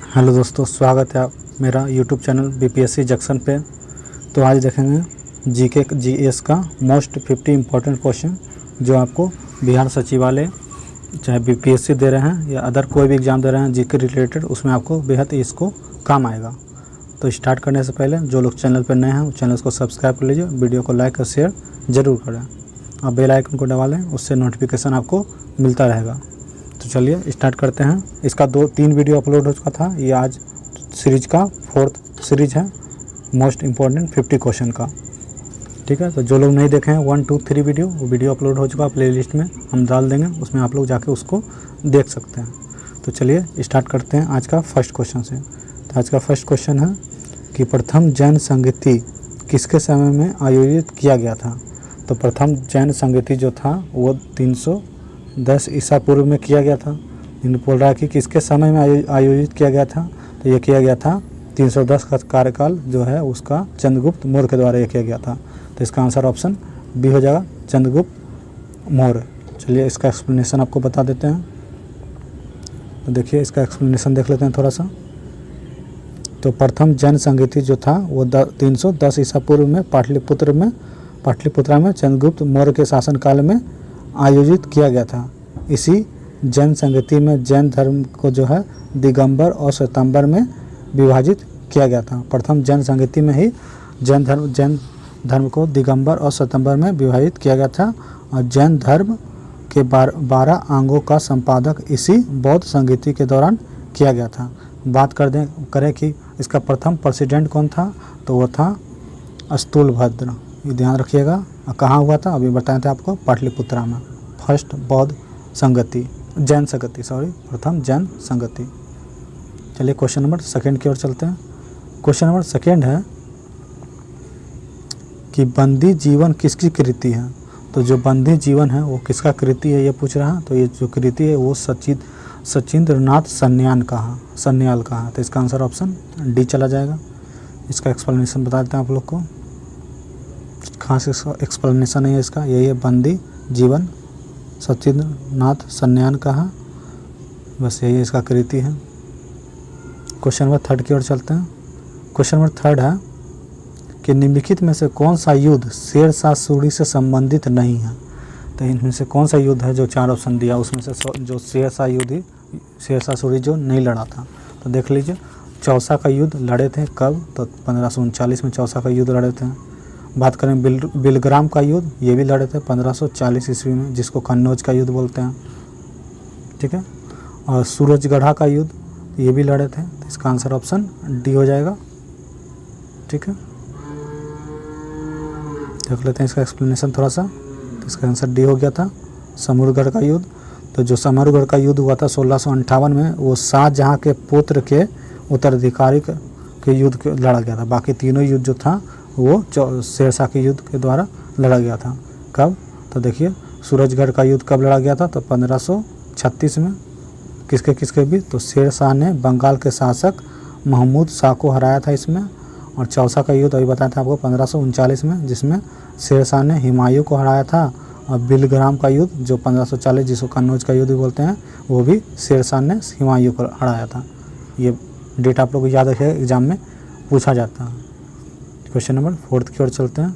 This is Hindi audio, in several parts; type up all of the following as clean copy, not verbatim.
हेलो दोस्तों, स्वागत है आप मेरा यूट्यूब चैनल बीपीएससी जंक्शन पे। तो आज देखेंगे जीके जीएस का मोस्ट 50 इम्पोर्टेंट क्वेश्चन जो आपको बिहार सचिवालय चाहे बीपीएससी दे रहे हैं या अदर कोई भी एग्ज़ाम दे रहे हैं जीके रिलेटेड, उसमें आपको बेहद इसको काम आएगा। तो स्टार्ट करने से पहले जो लोग चैनल पर नए हैं वो चैनल को सब्सक्राइब कर लीजिए, वीडियो को लाइक और शेयर ज़रूर करें और बेल आइकन को दबा लें, उससे नोटिफिकेशन आपको मिलता रहेगा। तो चलिए स्टार्ट करते हैं। इसका 2-3 वीडियो अपलोड हो चुका था, ये आज सीरीज का 4th सीरीज है मोस्ट इम्पॉर्टेंट 50 क्वेश्चन का। ठीक है, तो जो लोग नहीं देखे हैं 1, 2, 3 वीडियो, वो वीडियो अपलोड हो चुका प्ले लिस्ट में हम डाल देंगे, उसमें आप लोग जाके उसको देख सकते हैं। तो चलिए स्टार्ट करते हैं आज का फर्स्ट क्वेश्चन से। तो आज का फर्स्ट क्वेश्चन है कि प्रथम जैन संगीति किसके समय में आयोजित किया गया था। तो प्रथम जैन संगीति जो था वो 310 ईसा पूर्व में किया गया था। इन्हें बोल रहा है कि किसके समय में आयोजित किया गया था। तो ये किया गया था 310 का कार्यकाल जो है उसका चंद्रगुप्त मौर्य के द्वारा ये किया गया था। तो इसका आंसर ऑप्शन बी हो जाएगा, चंद्रगुप्त मौर्य। चलिए इसका एक्सप्लेनेशन आपको बता देते हैं। तो देखिए इसका एक्सप्लेनेशन देख लेते हैं थोड़ा सा। तो प्रथम जैन संगीति जो था वो 310 ईसा पूर्व में पाटलिपुत्रा में चंद्रगुप्त मौर्य के शासनकाल में आयोजित किया गया था। इसी जैन संगीति में जैन धर्म को जो है दिगंबर और श्वेतांबर में विभाजित किया गया था। प्रथम जैन संगीति में ही जैन धर्म को दिगंबर और श्वेतांबर में विभाजित किया गया था और जैन धर्म के 12 अंगों का संपादक इसी बौद्ध संगीति के दौरान किया गया था। बात करें कि इसका प्रथम प्रेसिडेंट कौन था, तो वो था स्थूलभद्र। ये ध्यान रखिएगा। कहाँ हुआ था अभी बताए थे आपको, पाटलिपुत्रा में। फर्स्ट बौद्ध संगति, जैन संगति, प्रथम जैन संगति। चलिए क्वेश्चन नंबर सेकंड की ओर चलते हैं। क्वेश्चन नंबर सेकंड है कि बंदी जीवन किसकी कृति है। तो जो बंदी जीवन है वो किसका कृति है ये पूछ रहा है। तो ये जो कृति है वो सचिंद्रनाथ सन्याल का है। तो इसका आंसर ऑप्शन डी चला जाएगा। इसका एक्सप्लेनेशन बता देते हैं आप लोग को। खास एक्सप्लेनेशन है इसका, यही है बंदी जीवन सचिंद्रनाथ सन्याल का है, बस यही इसका कृति है। क्वेश्चन नंबर थर्ड की ओर चलते हैं। क्वेश्चन नंबर थर्ड है कि निम्नलिखित में से कौन सा युद्ध शेरशाह सूरी से संबंधित नहीं है। तो इनमें से कौन सा युद्ध है जो 4 ऑप्शन दिया उसमें से जो शेरशाह सूरी जो नहीं लड़ा था। तो देख लीजिए, चौसा का युद्ध लड़े थे कब, तो 1539 में चौसा का युद्ध लड़े थे। बात करें बिलग्राम का युद्ध, ये भी लड़े थे 1540 ईस्वी में, जिसको कन्नौज का युद्ध बोलते हैं। ठीक है, और सूरजगढ़ा का युद्ध ये भी लड़े थे। तो इसका आंसर ऑप्शन डी हो जाएगा। ठीक है, देख लेते हैं इसका एक्सप्लेनेशन थोड़ा सा। तो इसका आंसर डी हो गया था, समूरगढ़ का युद्ध। तो जो समूरगढ़ का युद्ध हुआ था 1658 में, वो शाहजहाँ के पुत्र के उत्तराधिकारी के युद्ध लड़ा गया था। बाकी तीनों युद्ध जो था वो शेरशाह के युद्ध के द्वारा लड़ा गया था। कब, तो देखिए सूरजगढ़ का युद्ध कब लड़ा गया था, तो 1536 में। किसके भी, तो शेरशाह ने बंगाल के शासक महमूद शाह को हराया था इसमें। और चौसा का युद्ध अभी बताया था आपको 1539 में, जिसमें शेरशाह ने हुमायूं को हराया था। और बिलग्राम का युद्ध जो 1540, जिसको कन्नौज का युद्ध भी बोलते हैं, वो भी शेरशाह ने हुमायूं को हराया था। ये डेट आप लोग को याद रखिएगा, एग्जाम में पूछा जाता है। क्वेश्चन नंबर 4 की ओर चलते हैं।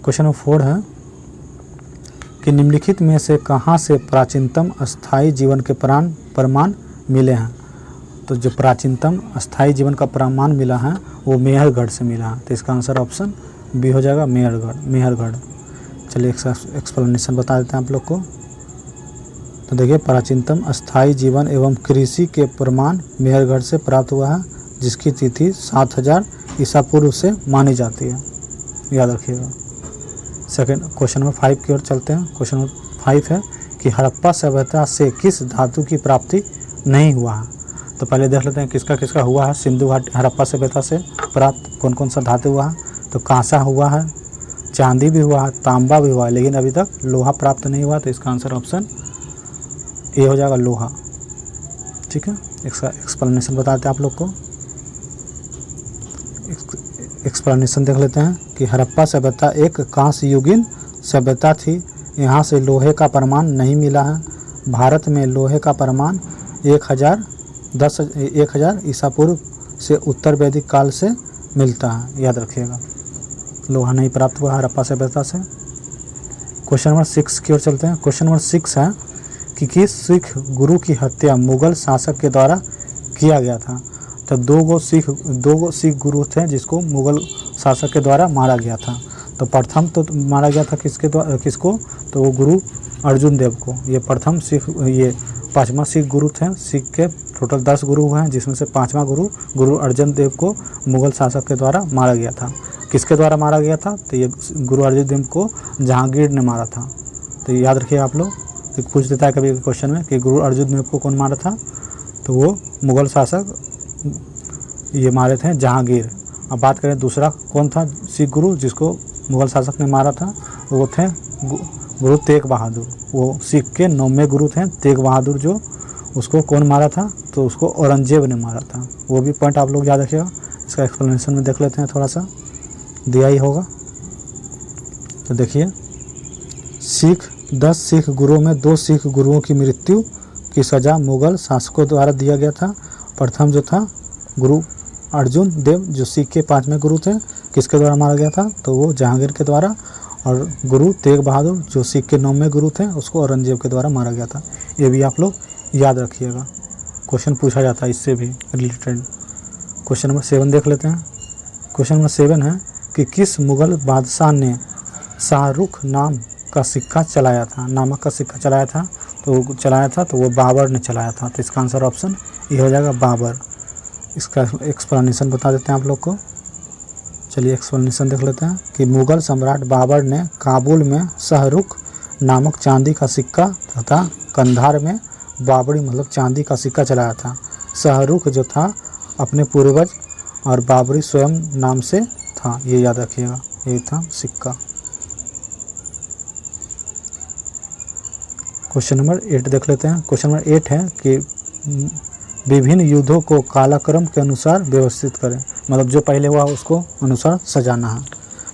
क्वेश्चन नंबर 4 है कि निम्नलिखित में से कहाँ से प्राचीनतम अस्थायी जीवन के प्रमाण मिले हैं। तो जो प्राचीनतम अस्थायी जीवन का प्रमाण मिला है वो मेहरगढ़ से मिला है। तो इसका आंसर ऑप्शन बी हो जाएगा, मेहरगढ़। चलिए एक्सप्लेनेशन बता देते हैं आप लोग को। तो देखिए, प्राचीनतम अस्थायी जीवन एवं कृषि के प्रमाण मेहरगढ़ से प्राप्त हुआ है, जिसकी तिथि 7000 ईसा पूर्व से मानी जाती है, याद रखिएगा। सेकंड क्वेश्चन नंबर 5 की ओर चलते हैं। क्वेश्चन नंबर 5 है कि हड़प्पा सभ्यता से किस धातु की प्राप्ति नहीं हुआ है। तो पहले देख लेते हैं किसका हुआ है। सिंधु घाटी हड़प्पा सभ्यता से प्राप्त कौन सा धातु हुआ है। तो कांसा हुआ है, चांदी भी हुआ है, तांबा भी हुआ है, लेकिन अभी तक लोहा प्राप्त नहीं हुआ। तो इसका आंसर ऑप्शन ए हो जाएगा, लोहा। ठीक है, इसका एक्सप्लेनेशन बताते हैं आप लोग को। एक्सप्लेनेशन देख लेते हैं कि हड़प्पा सभ्यता एक कांस्य युगीन सभ्यता थी। यहाँ से लोहे का प्रमाण नहीं मिला है। भारत में लोहे का प्रमाण 1000 1000 ईसा पूर्व से उत्तर वैदिक काल से मिलता है, याद रखिएगा। लोहा नहीं प्राप्त हुआ हड़प्पा सभ्यता से। क्वेश्चन नंबर 6 की ओर चलते हैं। क्वेश्चन नंबर 6 है कि किस सिख गुरु की हत्या मुगल शासक के द्वारा किया गया था। तो दो गो सिख गुरु थे जिसको मुगल शासक के द्वारा मारा गया था। तो प्रथम तो मारा गया था किसको, तो वो गुरु अर्जुन देव को। ये प्रथम सिख, ये 5वां सिख गुरु थे। सिख के टोटल 10 गुरु हैं, जिसमें से 5वां गुरु अर्जुन देव को मुगल शासक के द्वारा मारा गया था। किसके द्वारा मारा गया था, तो ये गुरु अर्जुन देव को जहांगीर ने मारा था। तो याद रखिए आप लोग, पूछ देता है कभी क्वेश्चन में कि गुरु अर्जुन देव को कौन मारा था, तो वो मुगल शासक ये मारे थे जहांगीर। अब बात करें दूसरा कौन था सिख गुरु जिसको मुगल शासक ने मारा था, वो थे गुरु तेग बहादुर। वो सिख के 9वें गुरु थे तेग बहादुर, जो उसको कौन मारा था, तो उसको औरंगजेब ने मारा था। वो भी पॉइंट आप लोग याद रखिएगा। इसका एक्सप्लेनेशन में देख लेते हैं, थोड़ा सा दिया ही होगा। तो देखिए, 10 सिख गुरुओं में 2 सिख गुरुओं की मृत्यु की सज़ा मुगल शासकों द्वारा दिया गया था। प्रथम जो था गुरु अर्जुन देव, जो सिख के 5वें गुरु थे, किसके द्वारा मारा गया था, तो वो जहांगीर के द्वारा। और गुरु तेग बहादुर जो सिख के 9वें गुरु थे, उसको औरंगजेब के द्वारा मारा गया था। ये भी आप लोग याद रखिएगा, क्वेश्चन पूछा जाता है इससे भी रिलेटेड। क्वेश्चन नंबर 7 देख लेते हैं। क्वेश्चन नंबर 7 है कि किस मुगल बादशाह ने शाहरुख नाम का सिक्का चलाया था, नामक का सिक्का चलाया था, तो वो बाबर ने चलाया था। तो इसका आंसर ऑप्शन ये हो जाएगा बाबर। इसका एक्सप्लेनेशन बता देते हैं आप लोग को। चलिए एक्सप्लेनेशन देख लेते हैं कि मुगल सम्राट बाबर ने काबुल में शाहरुख नामक चांदी का सिक्का तथा कंधार में बाबरी मतलब चांदी का सिक्का चलाया था। शाहरुख जो था अपने पूर्वज और बाबरी स्वयं नाम से था, ये याद रखिएगा, ये था सिक्का। क्वेश्चन नंबर 8 देख लेते हैं। क्वेश्चन नंबर 8 है कि विभिन्न युद्धों को कालक्रम के अनुसार व्यवस्थित करें, मतलब जो पहले हुआ उसको अनुसार सजाना है।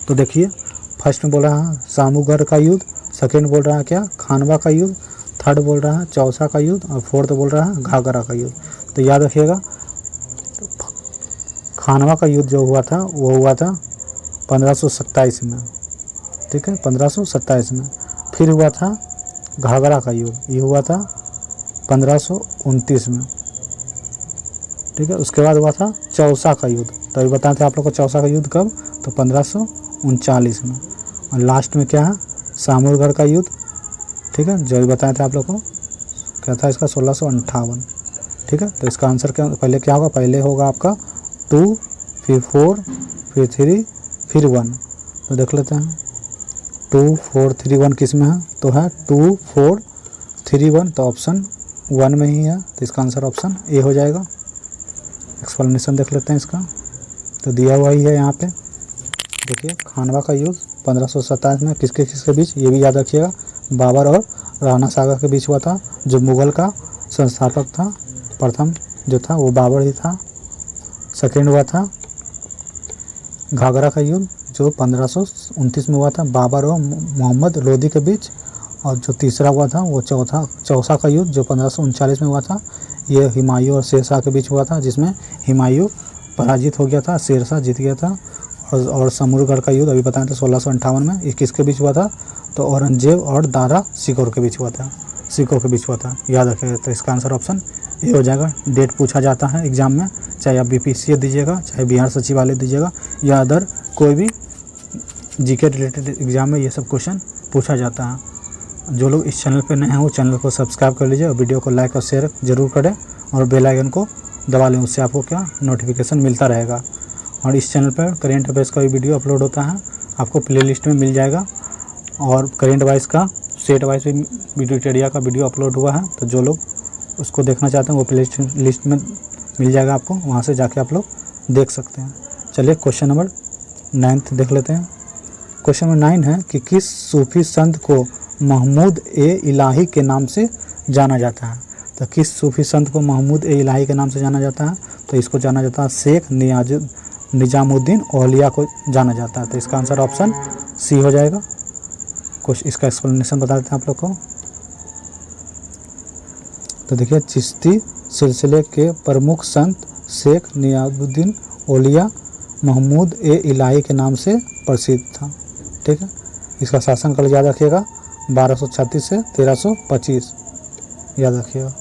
तो देखिए, फर्स्ट में बोल रहा है सामूगढ़ का युद्ध, सेकेंड बोल रहा है क्या खानवा का युद्ध, थर्ड बोल रहा है चौसा का युद्ध, और फोर्थ बोल रहा है घाघरा का युद्ध। तो याद रखिएगा, खानवा का युद्ध जो हुआ था वो हुआ था 1527 में, ठीक है, 1527 में। फिर हुआ था घाघरा का युद्ध, ये हुआ था 1529 में, ठीक है। उसके बाद हुआ था चौसा का युद्ध। तो अभी बताए थे आप लोग को चौसा का युद्ध कब, तो 1539 में। और लास्ट में क्या है, सामूगढ़ का युद्ध, ठीक है, जो भी बताए थे आप लोग को, क्या था इसका 1658, ठीक है। तो इसका आंसर क्या पहले क्या होगा, पहले होगा आपका 2, फिर 4, फिर 3, फिर 1। तो देख लेते हैं 2, 4, 3, 1 किस में है, तो है 2, 4, 3, 1, तो ऑप्शन 1 में ही है। तो इसका आंसर ऑप्शन ए हो जाएगा। एक्सप्लेनेशन देख लेते हैं इसका, तो दिया हुआ ही है यहाँ पे। देखिए, खानवा का युद्ध 1527 में किसके बीच, ये भी याद रखिएगा, बाबर और राणा सागर के बीच हुआ था। जो मुगल का संस्थापक था प्रथम जो था वो बाबर ही था। सेकेंड हुआ था घाघरा का युद्ध जो 1529 में हुआ था, बाबर और मोहम्मद लोदी के बीच। और जो तीसरा हुआ था वो चौसा का युद्ध जो 1539 में हुआ था, ये हुमायूं और शेरशाह के बीच हुआ था, जिसमें हुमायूं पराजित हो गया था, शेरशाह जीत गया था। और सामूगढ़ का युद्ध अभी बताया था 1658 में, ये किसके बीच हुआ था, तो औरंगजेब और दारा शिकोह के बीच हुआ था, याद रखिएगा। तो इसका आंसर ऑप्शन ये हो जाएगा। डेट पूछा जाता है एग्जाम में, चाहे आप बीपीएससी दीजिएगा, चाहे बिहार सचिवालय दीजिएगा, या अदर कोई भी जीके रिलेटेड एग्जाम में ये सब क्वेश्चन पूछा जाता है। जो लोग इस चैनल पर नए हैं वो चैनल को सब्सक्राइब कर लीजिए और वीडियो को लाइक और शेयर जरूर करें और बेल आइकन को दबा लें, उससे आपको क्या नोटिफिकेशन मिलता रहेगा। और इस चैनल पर करेंट अफेयर्स का भी वीडियो अपलोड होता है, आपको प्लेलिस्ट में मिल जाएगा। और करेंट वाइज का स्टेट वाइज भी विकिपीडिया का वीडियो अपलोड हुआ है, तो जो लोग उसको देखना चाहते हैं वो प्ले लिस्ट में मिल जाएगा आपको, वहाँ से जाके आप लोग देख सकते हैं। चलिए क्वेश्चन नंबर 9 देख लेते हैं। क्वेश्चन नंबर 9 है कि किस सूफी संत को महमूद ए इलाही के नाम से जाना जाता है। तो किस सूफी संत को महमूद ए इलाही के नाम से जाना जाता है, तो इसको जाना जाता है शेख निजामुद्दीन औलिया को जाना जाता है। तो इसका आंसर ऑप्शन सी हो जाएगा। कुछ इसका एक्सप्लेनेशन बता देते हैं आप लोग को। तो देखिए, चिश्ती सिलसिले के प्रमुख संत शेख नियाजुद्दीन औलिया महमूद ए इलाही के नाम से प्रसिद्ध था। ठीक है, इसका शासनकाल याद रखिएगा 1236 से 1325 याद रखिएगा।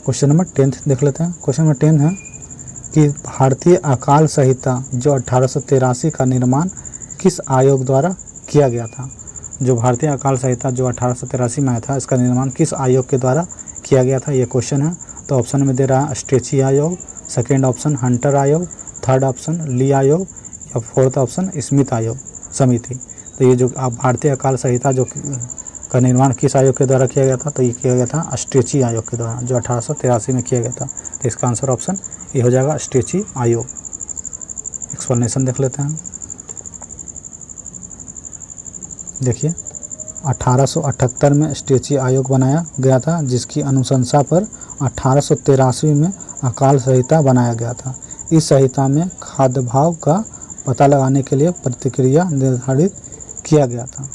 क्वेश्चन नंबर 10 देख लेते हैं। क्वेश्चन नंबर 10 है कि भारतीय अकाल संहिता जो 1883 का निर्माण किस आयोग द्वारा किया गया था। जो भारतीय अकाल संहिता जो 1883 में आया था, इसका निर्माण किस आयोग के द्वारा किया गया था, ये क्वेश्चन है। तो ऑप्शन में दे रहा है स्ट्रेची आयोग, सेकेंड ऑप्शन हंटर आयोग, थर्ड ऑप्शन ली आयोग या फोर्थ ऑप्शन स्मिथ आयोग समिति। तो ये जो भारतीय अकाल संहिता जो का निर्माण किस आयोग के द्वारा किया गया था, तो ये किया गया था स्ट्रेची आयोग के द्वारा जो 1883 में किया गया था। तो इसका आंसर ऑप्शन ये हो जाएगा स्ट्रेची आयोग। एक्सप्लेनेशन देख लेते हैं। देखिए 1878 में स्ट्रेची आयोग बनाया गया था, जिसकी अनुशंसा पर 1883 में अकाल संहिता बनाया गया था। इस संहिता में खाद्य भाव का पता लगाने के लिए प्रतिक्रिया निर्धारित किया गया था।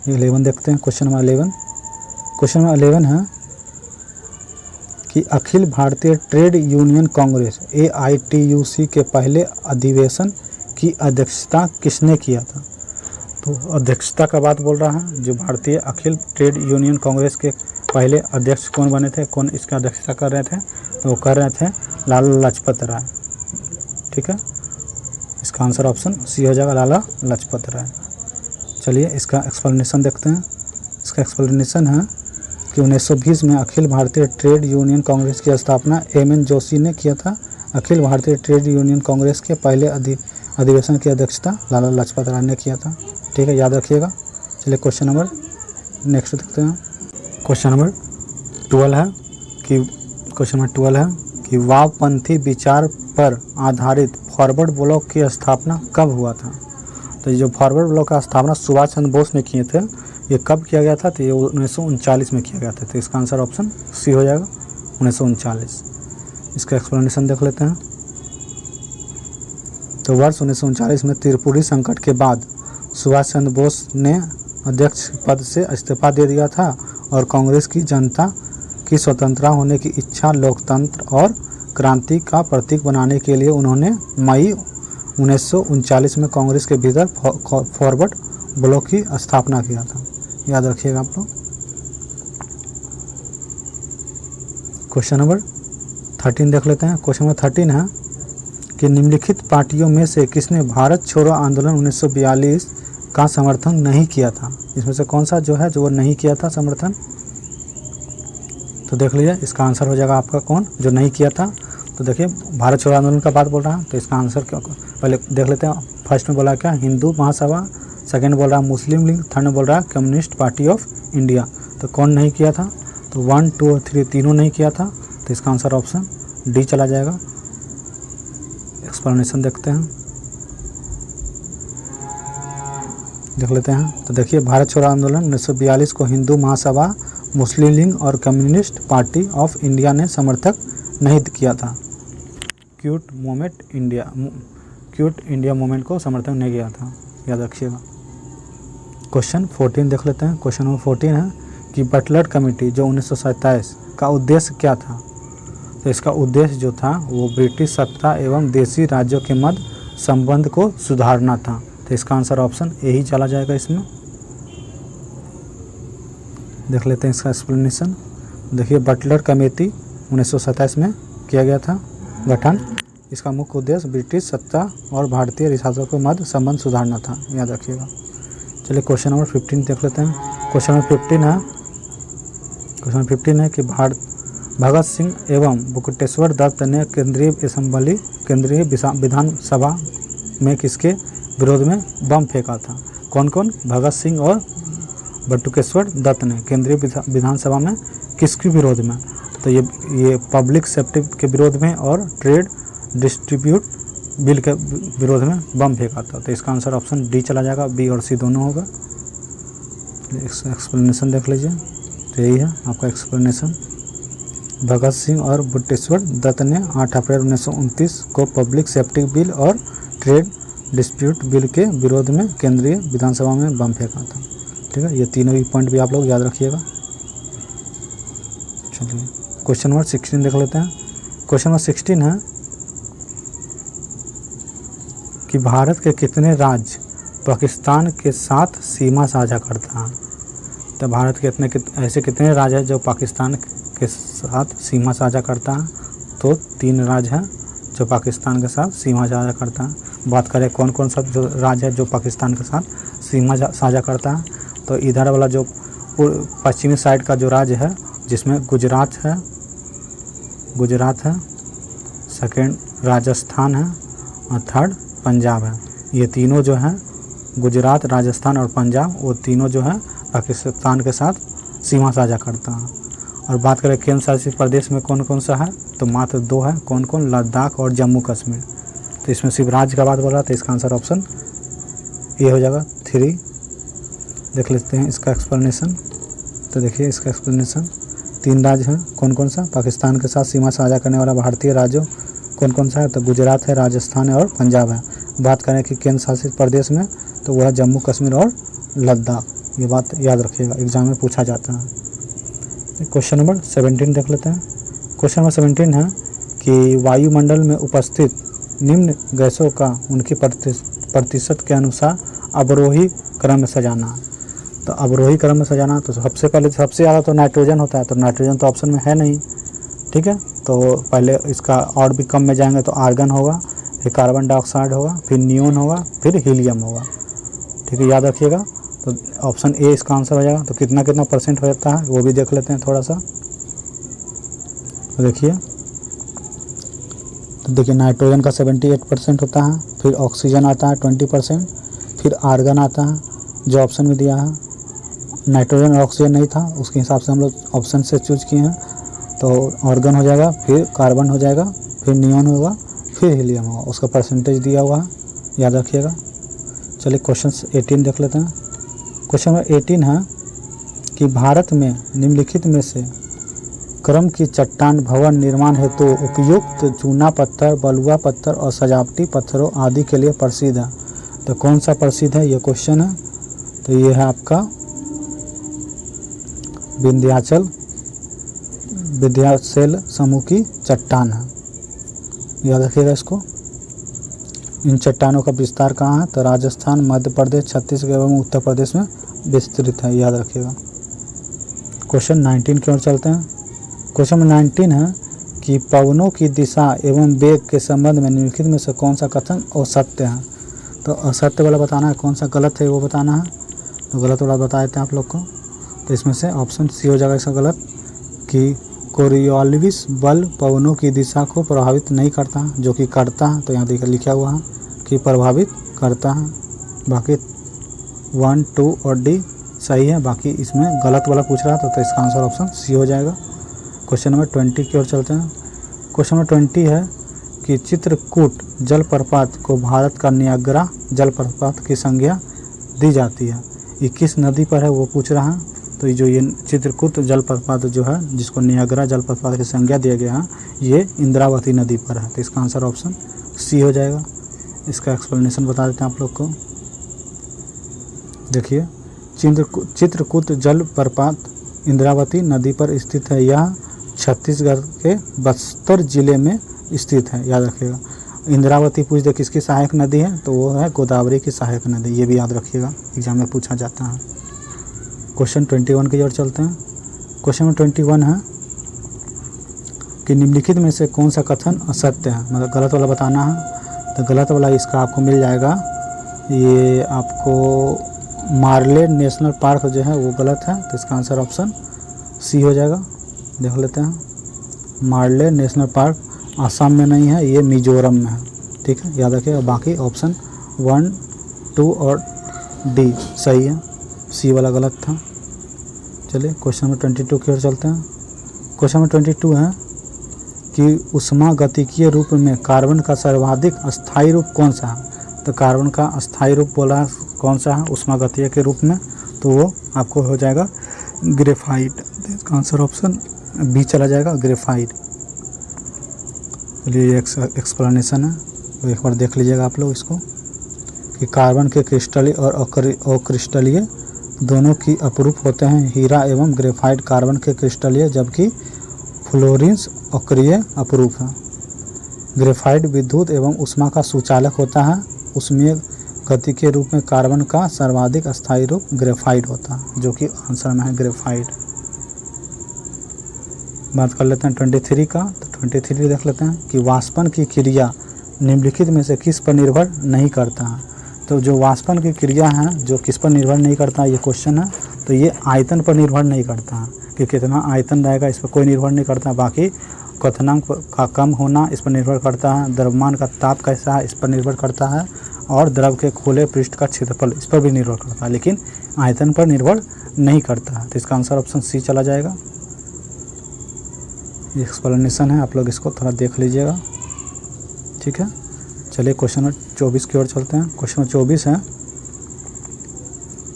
11 देखते हैं। Question number 11। क्वेश्चन नंबर 11 है कि Akhil Bharatiya trade union Congress AITUC के पहले अधिवेशन की अध्यक्षता किसने किया था। तो अध्यक्षता का बात बोल रहा है, जो भारतीय अखिल ट्रेड यूनियन कांग्रेस के पहले अध्यक्ष कौन बने थे, कौन इसका अध्यक्षता कर रहे थे, तो वो कर रहे थे लाला लाजपत राय। ठीक है, इसका आंसर ऑप्शन सी हो जाएगा लाला लाजपत राय। चलिए इसका एक्सप्लेनेशन देखते हैं। इसका एक्सप्लेनेशन है कि 1920 में अखिल भारतीय ट्रेड यूनियन कांग्रेस की स्थापना MN जोशी ने किया था। अखिल भारतीय ट्रेड यूनियन कांग्रेस के पहले अधिवेशन की अध्यक्षता लाला लाजपत राय ने किया था। ठीक है, याद रखिएगा। चलिए क्वेश्चन नंबर नेक्स्ट देखते हैं। क्वेश्चन नंबर 12 है कि वामपंथी विचार पर आधारित फॉरवर्ड ब्लॉक की स्थापना कब हुआ था। तो जो फॉरवर्ड ब्लॉक का स्थापना सुभाष चंद्र बोस ने किए थे, ये कब किया गया था, तो ये 1939 में किया गया था। तो इसका आंसर ऑप्शन सी हो जाएगा 1939। इसका एक्सप्लेनेशन देख लेते हैं। तो वर्ष 1939 में त्रिपुरी संकट के बाद सुभाष चंद्र बोस ने अध्यक्ष पद से इस्तीफा दे दिया था और कांग्रेस की जनता की स्वतंत्रता होने की इच्छा लोकतंत्र और क्रांति का प्रतीक बनाने के लिए उन्होंने मई 1939 में कांग्रेस के भीतर फॉरवर्ड ब्लॉक की स्थापना किया था। याद रखिएगा आप लोग। क्वेश्चन नंबर 13 देख लेते हैं। क्वेश्चन नंबर 13 है कि निम्नलिखित पार्टियों में से किसने भारत छोड़ो आंदोलन 1942 का समर्थन नहीं किया था। इसमें से कौन सा जो है जो वो नहीं किया था समर्थन, तो देख लीजिए। इसका आंसर हो जाएगा आपका कौन जो नहीं किया था। तो देखिए भारत छोड़ो आंदोलन का बात बोल रहा है, तो इसका आंसर क्या पहले देख लेते हैं। फर्स्ट में बोला क्या, हिंदू महासभा, सेकंड बोल रहा मुस्लिम लीग, थर्ड में बोल रहा कम्युनिस्ट पार्टी ऑफ इंडिया। तो कौन नहीं किया था, तो 1, 2 और 3 तीनों नहीं किया था। तो इसका आंसर ऑप्शन डी चला जाएगा। एक्सप्लेनेशन देखते हैं, देख लेते हैं। तो देखिए भारत छोड़ो आंदोलन 1942 को हिंदू महासभा, मुस्लिम लीग और कम्युनिस्ट पार्टी ऑफ इंडिया ने समर्थक नहीं किया था। क्विट इंडिया मूवमेंट को समर्थन नहीं किया था। याद रखिएगा। क्वेश्चन 14 देख लेते हैं। क्वेश्चन नंबर 14 है कि बटलर कमेटी जो 1927 का उद्देश्य क्या था। तो इसका उद्देश्य जो था वो ब्रिटिश सत्ता एवं देशी राज्यों के मध्य संबंध को सुधारना था। तो इसका आंसर ऑप्शन ए ही चला जाएगा। इसमें देख लेते हैं इसका एक्सप्लेनेशन। देखिए बटलर कमेटी 1927 में किया गया था गठन। इसका मुख्य उद्देश्य ब्रिटिश सत्ता और भारतीय रियासतों के मध्य संबंध सुधारना था। याद रखिएगा। चलिए क्वेश्चन नंबर 15 देख लेते हैं। क्वेश्चन नंबर 15 है कि भगत सिंह एवं बटुकेश्वर दत्त ने केंद्रीय विधानसभा में किसके विरोध में बम फेंका था। कौन कौन, भगत सिंह और बटुकेश्वर दत्त ने केंद्रीय विधानसभा में किसके विरोध में, तो ये पब्लिक सेफ्टी के विरोध में और ट्रेड डिस्ट्रीब्यूट बिल के विरोध में बम फेंका था। तो इसका आंसर ऑप्शन डी चला जाएगा। बी और सी दोनों होगा। एक्सप्लेनेशन देख लीजिए। तो यही है आपका एक्सप्लेनेशन। भगत सिंह और बटुकेश्वर दत्त ने 8 अप्रैल 1929 को पब्लिक सेफ्टी बिल और ट्रेड डिस्प्यूट बिल के विरोध में केंद्रीय विधानसभा में बम फेंका था। ठीक है, ये तीनों ही पॉइंट भी आप लोग याद रखिएगा। चलिए क्वेश्चन नंबर 16 देख लेते हैं। क्वेश्चन नंबर 16 है कि भारत के कितने राज्य पाकिस्तान के साथ सीमा साझा करता है। तो भारत के ऐसे कितने राज्य हैं जो पाकिस्तान के साथ सीमा साझा करता है। तो 3 राज्य हैं जो पाकिस्तान के साथ सीमा साझा करता है। बात करें कौन कौन सा जो राज्य है जो पाकिस्तान के साथ सीमा साझा करता है, तो इधर वाला जो पश्चिमी साइड का जो राज्य है जिसमें गुजरात है, सेकंड राजस्थान है और थर्ड पंजाब है। ये तीनों जो हैं गुजरात, राजस्थान और पंजाब, वो तीनों जो है पाकिस्तान के साथ सीमा साझा करता है। और बात करें केंद्र शासित प्रदेश में कौन कौन सा है, तो मात्र 2 है। कौन कौन? लद्दाख और जम्मू कश्मीर। तो इसमें सिर्फ राज्य का बात बोला, तो इसका आंसर ऑप्शन ए हो जाएगा 3। देख लेते हैं इसका एक्सप्लेनेशन। तो देखिए इसका एक्सप्लेनेशन, 3 राज्य हैं। कौन कौन सा? पाकिस्तान के साथ सीमा साझा करने वाला भारतीय राज्यों कौन कौन सा है, तो गुजरात है, राजस्थान है और पंजाब है। बात करें कि केंद्र शासित प्रदेश में, तो वह है जम्मू कश्मीर और लद्दाख। ये बात याद रखिएगा, एग्जाम में पूछा जाता है। क्वेश्चन नंबर 17 देख लेते हैं। क्वेश्चन नंबर 17 है कि वायुमंडल में उपस्थित निम्न गैसों का उनकी प्रतिशत के अनुसार अवरोही क्रम में सजाना। तो अवरोही क्रम में सजाना, तो सबसे पहले सबसे ज़्यादा तो नाइट्रोजन होता है, तो नाइट्रोजन तो ऑप्शन में है नहीं, ठीक है। तो पहले इसका और भी कम में जाएंगे तो आर्गन होगा, फिर कार्बन डाइऑक्साइड होगा, फिर नियोन होगा, फिर हीलियम होगा, ठीक है, याद रखिएगा। तो ऑप्शन ए इसका आंसर हो जाएगा। तो कितना कितना परसेंट हो जाता है वो भी देख लेते हैं थोड़ा सा। तो देखिए नाइट्रोजन का 78% होता है, फिर ऑक्सीजन आता है 20%, फिर आर्गन आता है जो ऑप्शन में दिया है। नाइट्रोजन और ऑक्सीजन नहीं था, उसके हिसाब से हम लोग ऑप्शन से चूज किए हैं। तो ऑर्गन हो जाएगा, फिर कार्बन हो जाएगा, फिर नियोन होगा, फिर हीलियम होगा। उसका परसेंटेज दिया हुआ है, याद रखिएगा। चलिए क्वेश्चन 18 देख लेते हैं। क्वेश्चन नंबर 18 है कि भारत में निम्नलिखित में से क्रम की चट्टान भवन निर्माण हेतु उपयुक्त चूना पत्थर, बलुआ पत्थर और सजावटी पत्थरों आदि के लिए प्रसिद्ध है। तो कौन सा प्रसिद्ध है, ये क्वेश्चन है। तो ये है आपका विंध्याचल समूह की चट्टान है, याद रखिएगा इसको। इन चट्टानों का विस्तार कहाँ है, तो राजस्थान, मध्य प्रदेश, छत्तीसगढ़ एवं उत्तर प्रदेश में विस्तृत है, याद रखिएगा। क्वेश्चन 19 की ओर चलते हैं। क्वेश्चन 19 है कि पवनों की दिशा एवं वेग के संबंध में निम्नलिखित में से कौन सा कथन असत्य है। तो असत्य वाला बताना है, कौन सा गलत है वो बताना है। तो गलत वाला बता देते हैं आप लोग को। तो इसमें से ऑप्शन सी हो जाएगा इसका गलत, कि कोरियोलिस बल पवनों की दिशा को प्रभावित नहीं करता, जो कि करता है। तो यहाँ देखिए लिखा हुआ है कि प्रभावित करता है। बाकी 1, 2 और डी सही है, बाकी इसमें गलत वाला पूछ रहा था, तो इसका आंसर ऑप्शन सी हो जाएगा। क्वेश्चन नंबर 20 की ओर चलते हैं। क्वेश्चन नंबर 20 है कि चित्रकूट जलप्रपात को भारत का नियाग्रा जलप्रपात की संज्ञा दी जाती है। ये किस नदी पर है वो पूछ रहा है। तो जो ये चित्रकूट जलप्रपात जो है, जिसको नियाग्रा जलप्रपात की संज्ञा दिया गया है, ये इंद्रावती नदी पर है। तो इसका आंसर ऑप्शन सी हो जाएगा। इसका एक्सप्लेनेशन बता देते हैं आप लोग को। देखिए चित्रकूट जलप्रपात इंद्रावती नदी पर स्थित है। यह छत्तीसगढ़ के बस्तर जिले में स्थित है, याद रखिएगा। इंद्रावती पूछ दे किसकी सहायक नदी है, तो वो है गोदावरी की सहायक नदी, ये भी याद रखिएगा, एग्जाम में पूछा जाता है। क्वेश्चन 21 की ओर चलते हैं। क्वेश्चन नंबर 21 है कि निम्नलिखित में से कौन सा कथन असत्य है, मतलब गलत वाला बताना है। तो गलत वाला इसका आपको मिल जाएगा, ये आपको मार्ले नेशनल पार्क जो है वो गलत है। तो इसका आंसर ऑप्शन सी हो जाएगा। देख लेते हैं, मार्ले नेशनल पार्क आसाम में नहीं है, ये मिजोरम में है, ठीक है, याद रखिएगा। बाकी ऑप्शन 1, 2 और डी सही है, सी वाला गलत था। चलिए क्वेश्चन नंबर 22 की ओर चलते हैं। क्वेश्चन नंबर 22 है कि ऊष्मागतिकीय रूप में कार्बन का सर्वाधिक अस्थायी रूप कौन सा है। तो कार्बन का अस्थायी रूप बोला कौन सा है ऊष्मागतिकीय के रूप में, तो वो आपको हो जाएगा ग्रेफाइट। इसका आंसर ऑप्शन बी चला जाएगा, ग्रेफाइट। चलिए एक्सप्लेनेशन है, तो एक बार देख लीजिएगा आप लोग इसको, कि कार्बन के क्रिस्टलीय और अक्रिस्टलीय दोनों की अपरूप होते हैं। हीरा एवं ग्रेफाइट कार्बन के क्रिस्टलीय जबकि फ्लोरेंस अक्रिय अपरूप है। ग्रेफाइट विद्युत एवं ऊष्मा का सुचालक होता है। उसमें गति के रूप में कार्बन का सर्वाधिक स्थायी रूप ग्रेफाइट होता है, जो कि आंसर में है ग्रेफाइट। बात कर लेते हैं 23 का। तो 23 देख लेते हैं कि वाष्पन की क्रिया निम्नलिखित में से किस पर निर्भर नहीं करता है। तो जो वाष्पन की क्रिया है जो किस पर निर्भर नहीं करता ये क्वेश्चन है। तो ये आयतन पर निर्भर नहीं करता है कि कितना आयतन रहेगा, इस पर कोई निर्भर नहीं करता। बाकी क्वथनांक का कम होना इस पर निर्भर करता है। द्रव्यमान का ताप कैसा है इस पर निर्भर करता है। और द्रव के खुले पृष्ठ का क्षेत्रफल इस पर भी निर्भर करता है, लेकिन आयतन पर निर्भर नहीं करता है। तो इसका आंसर ऑप्शन सी चला जाएगा। ये एक्सप्लेनेशन है, आप लोग इसको थोड़ा देख लीजिएगा, ठीक है। चलिए क्वेश्चन नंबर 24 की ओर चलते हैं। क्वेश्चन नंबर 24 है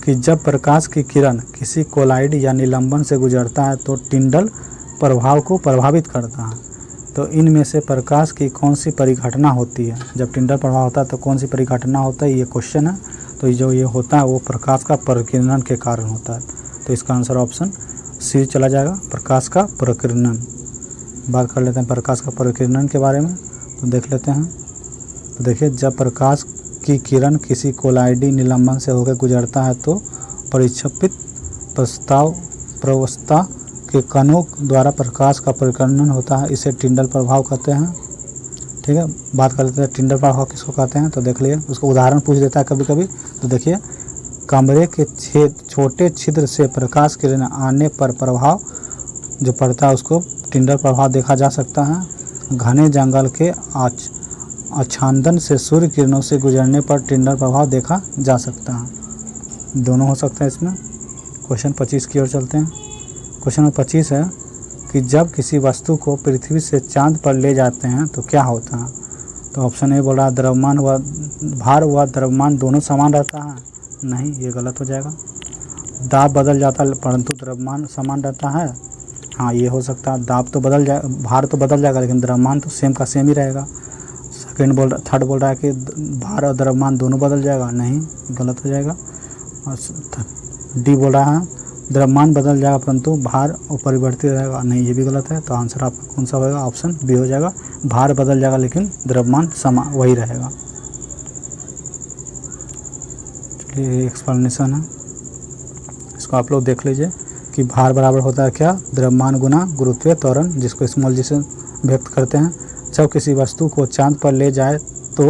कि जब प्रकाश की किरण किसी कोलाइड या निलंबन से गुजरता है तो टिंडल प्रभाव को प्रभावित करता है। तो इनमें से प्रकाश की कौन सी परिघटना होती है। जब टिंडल प्रभाव होता है तो कौन सी परिघटना होता है, ये क्वेश्चन है। तो जो ये होता है वो प्रकाश का प्रकीर्णन के कारण होता है। तो इसका आंसर ऑप्शन सी चला जाएगा, प्रकाश का प्रकीर्णन। बात कर लेते हैं प्रकाश का प्रकीर्णन के बारे में, तो देख लेते हैं। तो देखिए, जब प्रकाश की किरण किसी कोलाइडी निलंबन से होकर गुजरता है तो परिक्षेपित प्रवस्था के कणों द्वारा प्रकाश का परिकर्णन होता है। इसे टिंडल प्रभाव कहते हैं, ठीक है। बात कर लेते हैं टिंडल प्रभाव किसको कहते हैं। तो देख लिए, उसको उदाहरण पूछ देता है कभी कभी। तो देखिए, कमरे के छोटे छिद्र से प्रकाश किरण आने पर प्रभाव जो पड़ता है उसको टिंडल प्रभाव देखा जा सकता है। घने जंगल के आच्छादन से सूर्य किरणों से गुजरने पर टिंडल प्रभाव देखा जा सकता है। दोनों हो सकते हैं इसमें। क्वेश्चन 25 की ओर चलते हैं। क्वेश्चन नंबर 25 है कि जब किसी वस्तु को पृथ्वी से चांद पर ले जाते हैं तो क्या होता है। तो ऑप्शन ए बोल रहा है द्रव्यमान व भार व द्रव्यमान दोनों समान रहता है। नहीं, ये गलत हो जाएगा। दाब बदल जाता है परंतु द्रव्यमान समान रहता है। हाँ, ये हो सकता है। दाब तो बदल जाए, भार तो बदल जाएगा, लेकिन द्रव्यमान तो सेम का सेम ही रहेगा। थर्ड बोल रहा है कि भार और द्रव्यमान दोनों बदल जाएगा। नहीं, गलत हो जाएगा। और डी बोल रहा है द्रव्यमान बदल जाएगा परंतु भार अपरिवर्तित रहेगा। नहीं, ये भी गलत है। तो आंसर आपका कौन सा होगा, ऑप्शन बी हो जाएगा। भार बदल जाएगा लेकिन द्रव्यमान समान वही रहेगा। चलिए, एक्सप्लेनेशन है, इसको आप लोग देख लीजिए कि भार बराबर होता है क्या, द्रव्यमान गुना गुरुत्वीय त्वरण, जिसको स्मॉल जी से व्यक्त करते हैं। जब किसी वस्तु को चांद पर ले जाए तो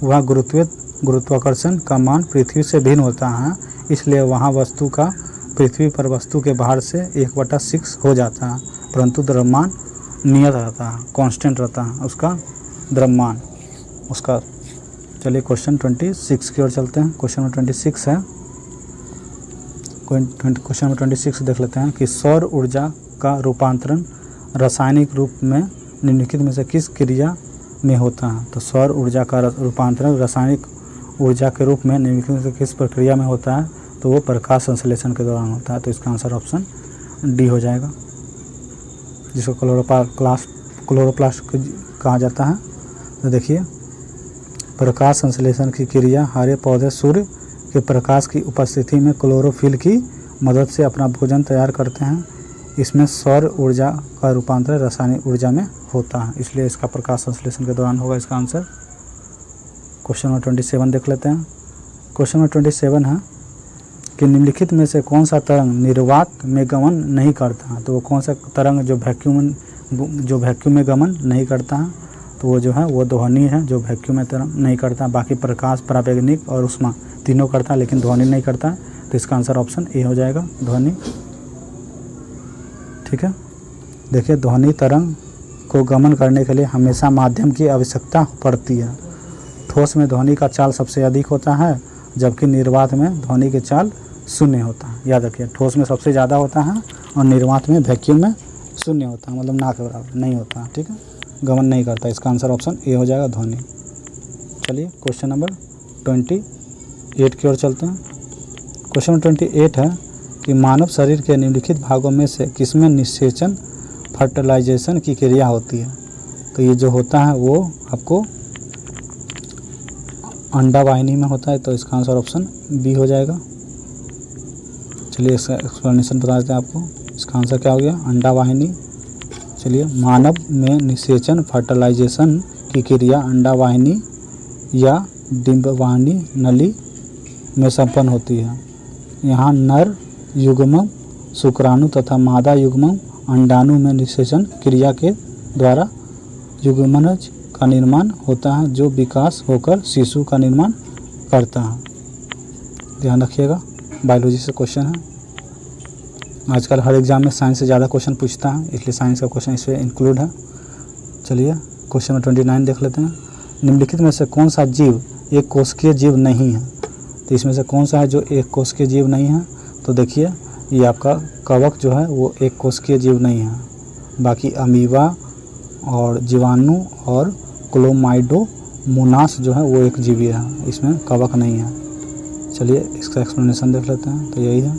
वह गुरुत्वाकर्षण का मान पृथ्वी से भिन्न होता है, इसलिए वहाँ वस्तु का पृथ्वी पर वस्तु के भार से 1/6 हो जाता है, परंतु द्रव्यमान नियत रहता है, कांस्टेंट रहता है उसका द्रव्यमान उसका। चलिए क्वेश्चन 26 की ओर चलते हैं। क्वेश्चन नंबर 26 है, क्वेश्चन नंबर 26 देख लेते हैं कि सौर ऊर्जा का रूपांतरण रासायनिक रूप में निम्नलिखित में से किस क्रिया में होता है। तो सौर ऊर्जा का रूपांतरण रासायनिक ऊर्जा के रूप में निम्नलिखित में से किस प्रक्रिया में होता है। तो वो प्रकाश संश्लेषण के दौरान होता है। तो इसका आंसर ऑप्शन डी हो जाएगा, जिसको क्लोरोप्लास्ट कहा जाता है। तो देखिए, प्रकाश संश्लेषण की क्रिया हरे पौधे सूर्य के प्रकाश की उपस्थिति में क्लोरोफिल की मदद से अपना भोजन तैयार करते हैं। इसमें सौर ऊर्जा का रूपांतरण रासायनिक ऊर्जा में होता है, इसलिए इसका प्रकाश संश्लेषण के दौरान होगा इसका आंसर। क्वेश्चन नंबर 27 देख लेते हैं। क्वेश्चन नंबर 27 है कि निम्नलिखित में से कौन सा तरंग निर्वात में गमन नहीं करता है। तो वो कौन सा तरंग जो वैक्यूम में गमन नहीं करता है। तो वो जो है वो ध्वनि है, जो वैक्यूम में तरंग नहीं करता। बाकी प्रकाश, परावैगनिक और ऊष्मा तीनों करता है, लेकिन ध्वनि नहीं करता। तो इसका आंसर ऑप्शन ए हो जाएगा, ध्वनि। ठीक है, देखिए, ध्वनि तरंग को गमन करने के लिए हमेशा माध्यम की आवश्यकता पड़ती है। ठोस में ध्वनि का चाल सबसे अधिक होता है, जबकि निर्वात में ध्वनि के चाल शून्य होता है। याद रखिए, ठोस में सबसे ज़्यादा होता है और निर्वात में वैक्यूम में शून्य होता है, मतलब ना के बराबर नहीं होता है। ठीक है, गमन नहीं करता। इसका आंसर ऑप्शन ए हो जाएगा, ध्वनि। चलिए क्वेश्चन नंबर 28 की ओर चलते हैं। क्वेश्चन नंबर 28 है कि मानव शरीर के निम्नलिखित भागों में से किसमें निषेचन फर्टिलाइजेशन की क्रिया होती है। तो ये जो होता है वो आपको अंडा वाहिनी में होता है। तो इसका आंसर ऑप्शन बी हो जाएगा। चलिए इसका एक्सप्लेनेशन बता देते हैं आपको। इसका आंसर क्या हो गया, अंडा वाहिनी। चलिए, मानव में निषेचन फर्टिलाइजेशन की क्रिया अंडावाहिनी या डिंबवाहिनी नली में संपन्न होती है। यहाँ नर युग्मक शुक्राणु तथा मादा युग्मक अंडाणु में निषेचन क्रिया के द्वारा युग्मनज का निर्माण होता है, जो विकास होकर शिशु का निर्माण करता है। ध्यान रखिएगा, बायोलॉजी से क्वेश्चन है। आजकल हर एग्जाम में साइंस से ज़्यादा क्वेश्चन पूछता है, इसलिए साइंस का क्वेश्चन इसमें इंक्लूड है। चलिए क्वेश्चन नंबर 29 देख लेते हैं। निम्नलिखित में से कौन सा जीव एक कोशिकीय जीव नहीं है? तो इसमें से कौन सा है जो एक कोशिकीय जीव नहीं है? तो देखिए, ये आपका कवक जो है वो एक कोशिकीय जीव नहीं है। बाकी अमीबा और जीवाणु और क्लोमाइडोमोनास जो है वो एक जीव है, इसमें कवक नहीं है। चलिए इसका एक्सप्लेनेशन देख लेते हैं। तो यही है,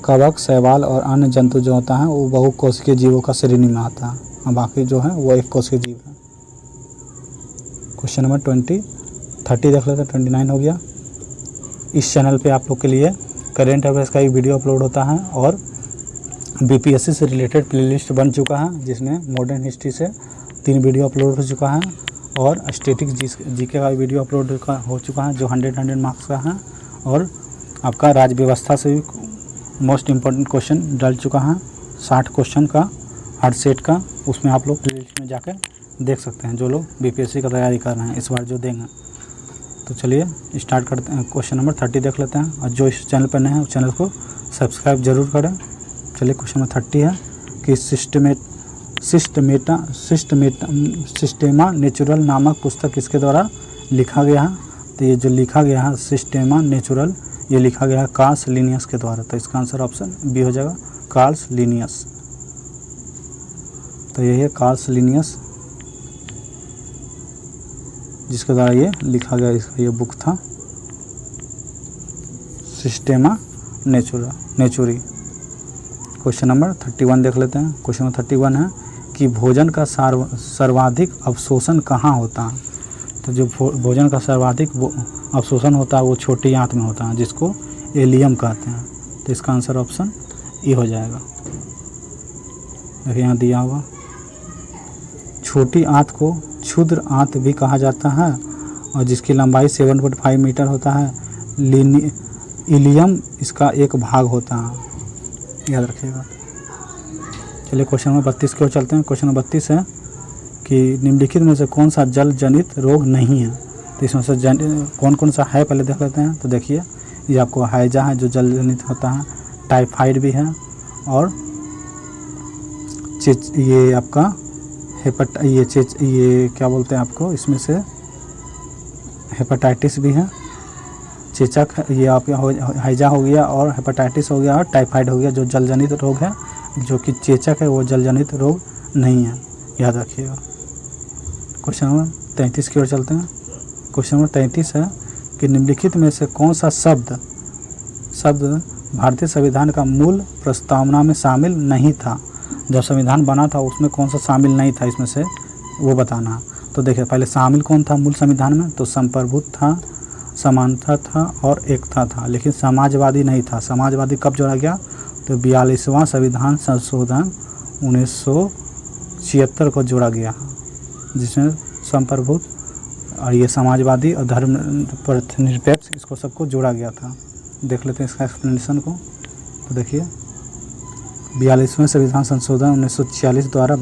कवक, शैवाल और अन्य जंतु जो होता है वो बहुकोशिकीय जीवों का श्रेणी में आता है, और बाकी जो है वो एक कोशिकीय जीव है। क्वेश्चन नंबर 30 देख लेते हैं। 29 हो गया। इस चैनल पे आप लोग के लिए करेंट अफेयर्स का एक वीडियो अपलोड होता है और बीपीएससी से रिलेटेड प्लेलिस्ट बन चुका है, जिसमें मॉडर्न हिस्ट्री से 3 वीडियो अपलोड हो चुका है और स्टैटिक जीके का वीडियो अपलोड हो चुका है, जो 100 मार्क्स का है। और आपका राज्य व्यवस्था से भी मोस्ट इम्पोर्टेंट क्वेश्चन डल चुका है, 60 क्वेश्चन का हर सेट का। उसमें आप लोग प्लेलिस्ट में जाकर देख सकते हैं, जो लोग बीपीएससी का तैयारी कर रहे हैं इस बार जो देंगे। तो चलिए स्टार्ट करते हैं। क्वेश्चन नंबर 30 देख लेते हैं, और जो इस चैनल पर नए हैं उस चैनल को सब्सक्राइब जरूर करें। चलिए क्वेश्चन नंबर 30 है कि सिस्टेमा नेचुरल नामक पुस्तक किसके द्वारा लिखा गया है? तो ये जो लिखा गया है सिस्टेमा नेचुरल, ये लिखा गया है कार्ल लिनियस के द्वारा। तो इसका आंसर ऑप्शन बी हो जाएगा, कार्ल लिनियस। तो यही है कार्ल लिनियस, जिसके द्वारा ये लिखा गया, इसका ये बुक था सिस्टेमा नेचुरी। क्वेश्चन नंबर 31 देख लेते हैं। क्वेश्चन नंबर 31 है कि भोजन का सर्वाधिक अवशोषण कहाँ होता है? तो जो भोजन का सर्वाधिक अवशोषण होता है वो छोटी आंत में होता है, जिसको एलियम कहते हैं। तो इसका आंसर ऑप्शन ए हो जाएगा। देखिए यहाँ दिया हुआ, छोटी आंत को क्षुद्र आंत भी कहा जाता है, और जिसकी लंबाई 7.5 मीटर होता है। इलियम इसका एक भाग होता है, याद रखिएगा। चलिए क्वेश्चन नंबर 32 की ओर चलते हैं। क्वेश्चन नंबर 32 है कि निम्नलिखित में से कौन सा जल जनित रोग नहीं है? तो इसमें से कौन कौन सा है पहले देख लेते हैं। तो देखिए, ये आपको हैजा है जो जल जनित होता है, टाइफाइड भी है, और ये आपका ये क्या बोलते हैं आपको, इसमें से हेपेटाइटिस भी है, चेचक, ये आपका हैजा हो गया, और हेपेटाइटिस हो गया, और टाइफाइड हो गया, जो जल जनित रोग है। जो कि चेचक है वो जल जनित रोग नहीं है, याद रखिएगा। क्वेश्चन नंबर 33 की ओर चलते हैं। क्वेश्चन नंबर 33 है कि निम्नलिखित में से कौन सा शब्द भारतीय संविधान का मूल प्रस्तावना में शामिल नहीं था? जब संविधान बना था उसमें कौन सा शामिल नहीं था, इसमें से वो बताना। तो देखिए, पहले शामिल कौन था मूल संविधान में? तो संप्रभुत्व था, समानता था और एकता था, लेकिन समाजवादी नहीं था। समाजवादी कब जोड़ा गया? तो 42वां संविधान संशोधन 1976 को जोड़ा गया, जिसमें संप्रभुत्व और ये समाजवादी और धर्मनिरपेक्ष इसको सबको जोड़ा गया था। देख लेते हैं इसका एक्सप्लेनेशन को। तो देखिए, 42वें संविधान संशोधन 1976 द्वारा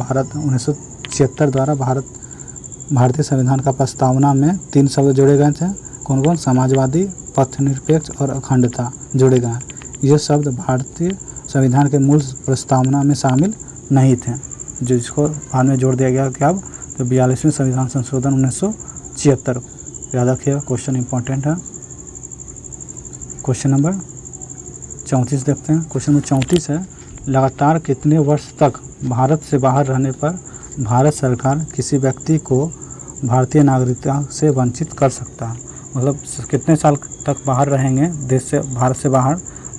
भारतीय संविधान का प्रस्तावना में 3 शब्द जोड़े गए थे। कौन कौन? समाजवादी, पथनिरपेक्ष और अखंडता जोड़े गए। ये शब्द भारतीय संविधान के मूल प्रस्तावना में शामिल नहीं थे, जिसको बाद में जोड़ दिया गया कि अब तो 42वें संविधान संशोधन 1976 याद रखिएगा। क्वेश्चन इंपॉर्टेंट है। क्वेश्चन नंबर 34 देखते हैं। क्वेश्चन नंबर 34 है, लगातार कितने वर्ष तक भारत से बाहर रहने पर भारत सरकार किसी व्यक्ति को भारतीय नागरिकता से वंचित कर सकता है? मतलब कितने साल तक बाहर रहेंगे देश से, भारत से बाहर,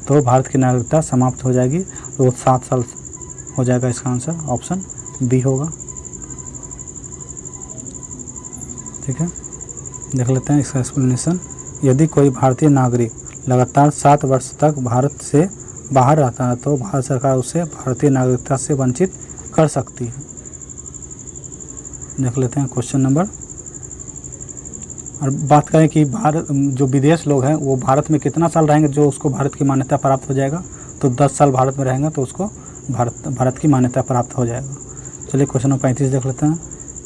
तो भारत की नागरिकता समाप्त हो जाएगी? तो 7 साल हो जाएगा। इसका आंसर ऑप्शन बी होगा। ठीक है, देख लेते हैं इसका एक्सप्लेनेशन। यदि कोई भारतीय नागरिक लगातार 7 वर्ष तक भारत से बाहर रहता है तो भारत सरकार उसे भारतीय नागरिकता से वंचित कर सकती है। देख लेते हैं क्वेश्चन नंबर। और बात करें कि भारत जो विदेश लोग हैं वो भारत में कितना साल रहेंगे जो उसको भारत की मान्यता प्राप्त हो जाएगा, तो 10 साल भारत में रहेंगे तो उसको भारत की मान्यता प्राप्त हो जाएगा। चलिए क्वेश्चन नंबर 35 देख लेते हैं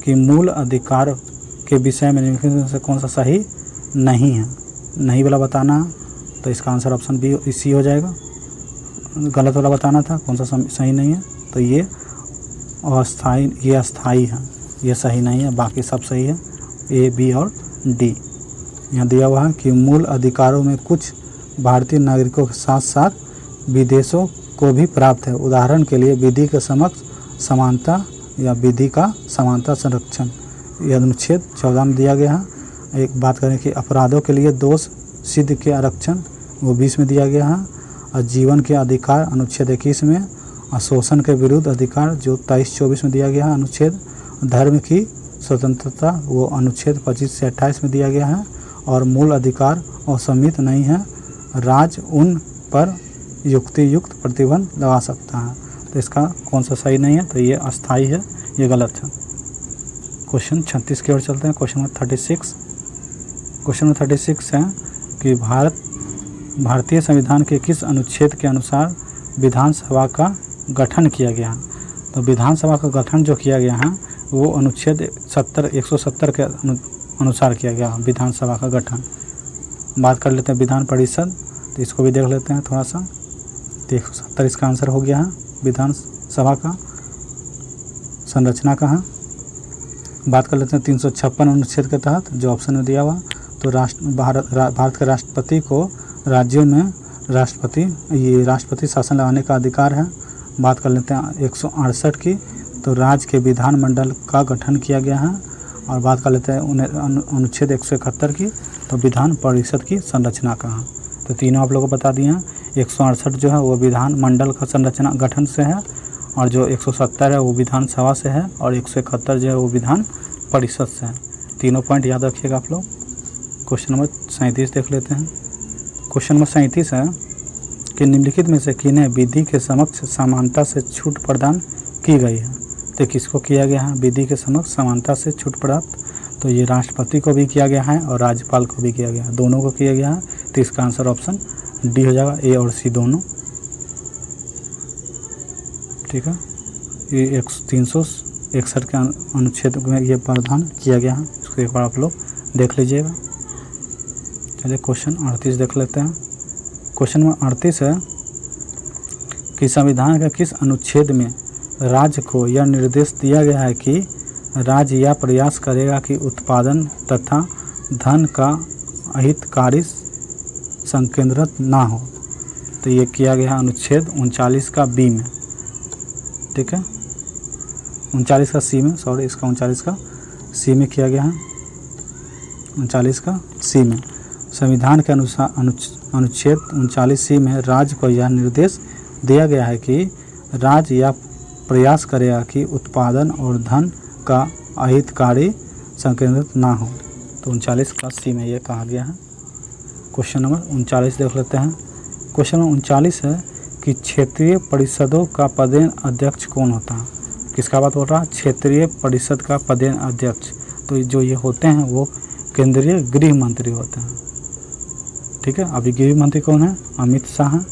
कि मूल अधिकार के विषय में निम्नलिखित में से कौन सा सही नहीं है। नहीं वाला बताना है तो इसका आंसर ऑप्शन बी सी हो जाएगा। गलत वाला बताना था कौन सा सही नहीं है, तो ये अस्थाई, ये अस्थाई है, ये सही नहीं है, बाकी सब सही है, ए बी और डी। यहाँ दिया हुआ है कि मूल अधिकारों में कुछ भारतीय नागरिकों के साथ साथ विदेशों को भी प्राप्त है। उदाहरण के लिए विधि के समक्ष समानता या विधि का समानता संरक्षण, यह अनुच्छेद 14 में दिया गया है। एक बात करें कि अपराधों के लिए दोष सिद्ध के आरक्षण, वो 20 में दिया गया है। और जीवन के अधिकार अनुच्छेद 21 में, और शोषण के विरुद्ध अधिकार जो 23-24 में दिया गया है अनुच्छेद। धर्म की स्वतंत्रता वो अनुच्छेद 25 से 28 में दिया गया है। और मूल अधिकार असमीत नहीं है, राज्य उन पर युक्तियुक्त प्रतिबंध लगा सकता है। तो इसका कौन सा सही नहीं है, तो ये अस्थाई है, ये गलत है। क्वेश्चन 36 की ओर चलते हैं। Question number 36। क्वेश्चन नंबर 36 है कि भारतीय संविधान के किस अनुच्छेद के अनुसार विधानसभा का गठन किया गया है। तो विधानसभा का गठन जो किया गया है वो अनुच्छेद 170 के अनुसार किया गया विधानसभा का गठन। बात कर लेते हैं विधान परिषद, तो इसको भी देख लेते हैं थोड़ा सा। तो 170 इसका आंसर हो गया है। विधानसभा का संरचना का है। बात कर लेते हैं 356 अनुच्छेद के तहत जो ऑप्शन में दिया हुआ, तो भारत के राष्ट्रपति को राज्यों में राष्ट्रपति शासन लगाने का अधिकार है। बात कर लेते हैं 168 की, तो राज्य के विधानमंडल का गठन किया गया है। और बात कर लेते हैं अनुच्छेद 171 की, तो विधान परिषद की संरचना का है। तो तीनों आप लोगों को बता दिए हैं। 168 जो है वो विधानमंडल का संरचना गठन से है, और जो 170 है वो विधानसभा से है, और 171 जो है वो विधान परिषद से है। तीनों पॉइंट याद रखिएगा आप लोग। क्वेश्चन नंबर 37 देख लेते हैं। क्वेश्चन नंबर 37 है कि निम्नलिखित में से किन्हें विधि के समक्ष समानता से छूट प्रदान की गई है। तो किसको किया गया है विधि के समक्ष समानता से छूट प्राप्त, तो ये राष्ट्रपति को भी किया गया है और राज्यपाल को भी किया गया है, दोनों को किया गया है। तो इसका आंसर ऑप्शन डी हो जाएगा, ए और सी दोनों। ठीक है, ये 361 के अनुच्छेद में ये प्रावधान किया गया है, इसको एक बार आप लोग देख लीजिएगा। चलिए क्वेश्चन 38 देख लेते हैं। क्वेश्चन नंबर 38 है कि संविधान के किस अनुच्छेद में राज्य को यह निर्देश दिया गया है कि राज्य यह प्रयास करेगा कि उत्पादन तथा धन का अहितकारी संकेंद्रित ना हो। तो ये किया गया है अनुच्छेद 39 का बी में। ठीक है, 39 का सी में, सॉरी इसका 39 का सी में किया गया है, 39 का सी में। संविधान के अनुसार अनुच्छेद 39 सी में राज्य को यह निर्देश दिया गया है कि राज्य यह प्रयास करेगा कि उत्पादन और धन का अहितकारी संकेंद्रित ना हो। तो 39 का सी में ये कहा गया है। क्वेश्चन नंबर 39 देख लेते हैं। क्वेश्चन नंबर 39 है कि क्षेत्रीय परिषदों का पदेन अध्यक्ष कौन होता है। किसका बात हो रहा है, क्षेत्रीय परिषद का पदेन अध्यक्ष। तो जो ये होते हैं वो केंद्रीय गृह मंत्री होते हैं। ठीक है, अभी गृह मंत्री कौन है, अमित शाह हैं।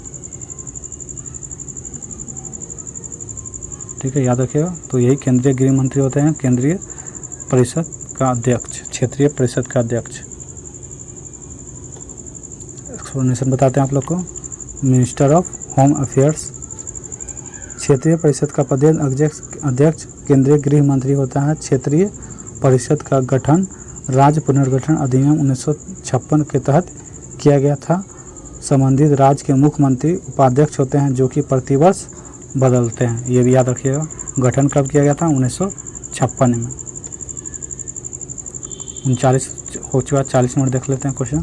ठीक है, याद रखिएगा। तो यही केंद्रीय गृह मंत्री होते हैं, केंद्रीय परिषद का अध्यक्ष, क्षेत्रीय परिषद का अध्यक्ष। एक्सप्लेनेशन बताते हैं आप लोग को। मिनिस्टर ऑफ होम अफेयर्स, क्षेत्रीय परिषद का पदेन अध्यक्ष केंद्रीय गृह मंत्री होता है। क्षेत्रीय परिषद का गठन राज्य पुनर्गठन अधिनियम 1956 के तहत किया गया था। संबंधित राज्य के मुख्यमंत्री उपाध्यक्ष होते हैं जो कि प्रतिवर्ष बदलते हैं, ये भी याद रखिएगा। गठन कब किया गया था, 1956 में। 39 हो चुका, 40 नंबर देख लेते हैं क्वेश्चन।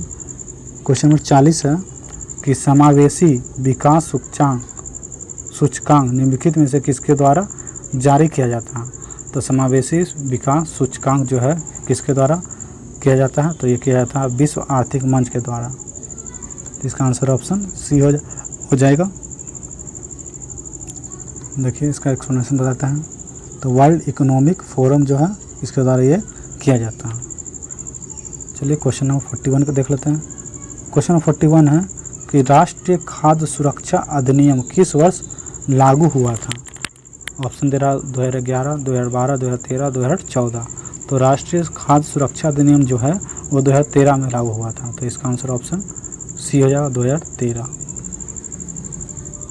क्वेश्चन नंबर 40 है कि समावेशी विकास सूचकांक निम्नलिखित में से किसके द्वारा जारी किया जाता है। तो समावेशी विकास सूचकांक जो है किसके द्वारा किया जाता है, तो ये किया जाता है विश्व आर्थिक मंच के द्वारा। तो इसका आंसर ऑप्शन सी हो जाएगा। देखिए इसका एक्सप्लेनेशन बताता है। तो वर्ल्ड इकोनॉमिक फोरम जो है इसके द्वारा ये किया जाता है। चलिए क्वेश्चन नंबर 41 को देख लेते हैं। क्वेश्चन नंबर 41 है कि राष्ट्रीय खाद्य सुरक्षा अधिनियम किस वर्ष लागू हुआ था। ऑप्शन दे रहा 2011, 2012, 2013, 2014। तो राष्ट्रीय खाद्य सुरक्षा अधिनियम जो है वो 2013 में लागू हुआ था। तो इसका आंसर ऑप्शन सी हो जाएगा 2013।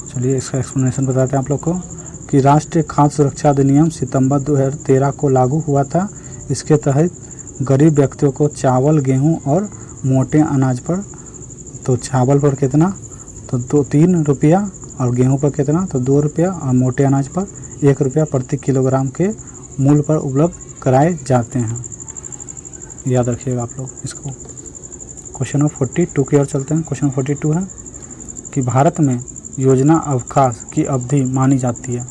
चलिए इसका एक्सप्लेनेशन बताते हैं आप लोग को कि राष्ट्रीय खाद्य सुरक्षा अधिनियम सितंबर 2013 को लागू हुआ था। इसके तहत गरीब व्यक्तियों को चावल, गेहूं और मोटे अनाज पर, तो चावल पर कितना, तो 3 रुपया, और गेहूं पर कितना, तो 2 रुपया, और मोटे अनाज पर 1 रुपया प्रति किलोग्राम के मूल्य पर उपलब्ध कराए जाते हैं। याद रखिएगा आप लोग इसको। क्वेश्चन नंबर 42 की ओर चलते हैं। क्वेश्चन 42 है कि भारत में योजना अवकाश की अवधि मानी जाती है।